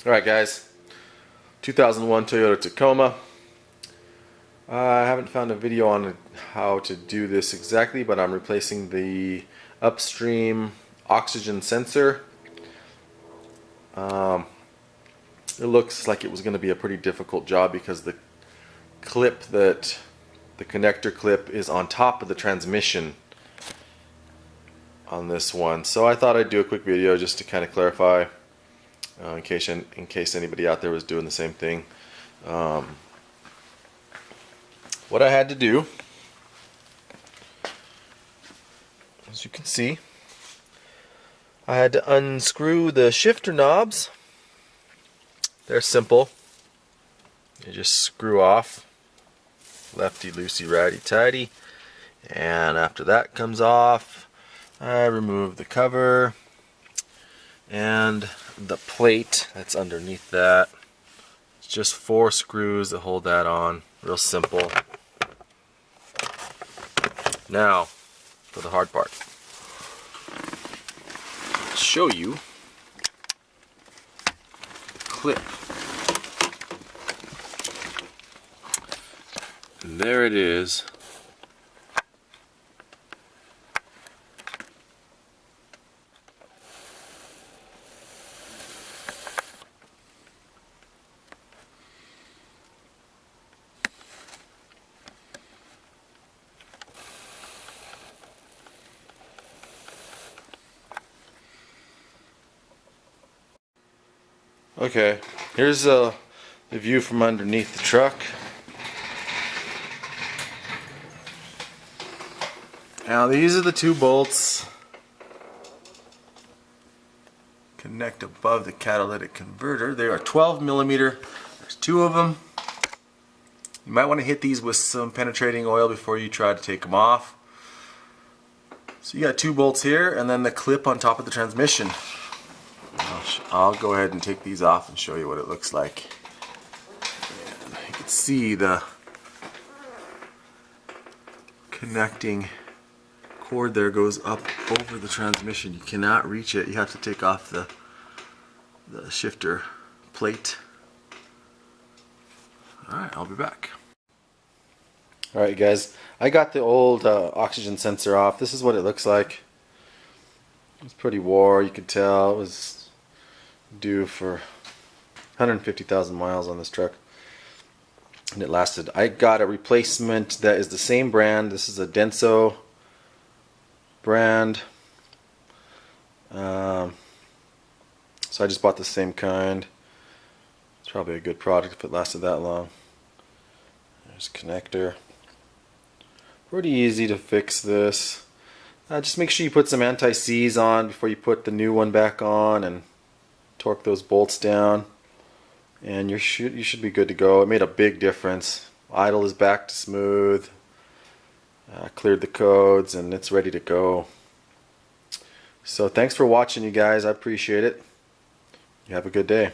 Alright guys, 2001 Toyota Tacoma. I haven't found a video on how to do this exactly, but I'm replacing the upstream oxygen sensor. It looks like it was going to be a pretty difficult job because the connector clip is on top of the transmission on this one. So I thought I'd do a quick video just to kind of clarify in case anybody out there was doing the same thing. What I had to do, as you can see, I had to unscrew the shifter knobs. They're simple. You just screw off, lefty loosey righty tighty, and after that comes off, I remove the cover and the plate that's underneath that. It's just 4 screws that hold that on. Real simple. Now for the hard part. I'll show you the clip. And there it is. Okay, here's the view from underneath the truck. Now these are the 2 bolts. Connect above the catalytic converter. They are 12 millimeter. There's 2 of them. You might want to hit these with some penetrating oil before you try to take them off. So you got 2 bolts here, and then the clip on top of the transmission. I'll go ahead and take these off and show you what it looks like. And you can see the connecting cord there goes up over the transmission. You cannot reach it. You have to take off the shifter plate. Alright, I'll be back. Alright guys, I got the old oxygen sensor off. This is what it looks like. It's pretty wore, you could tell. It was due for 150,000 miles on this truck, and it lasted. I got a replacement that is the same brand. This is a Denso brand, so I just bought the same kind. It's probably a good product if it lasted that long. There's a connector. Pretty easy to fix this. Just make sure you put some anti-seize on before you put the new one back on, and torque those bolts down, and you should be good to go. It made a big difference. Idle is back to smooth. Cleared the codes, and it's ready to go. So thanks for watching, you guys. I appreciate it. You have a good day.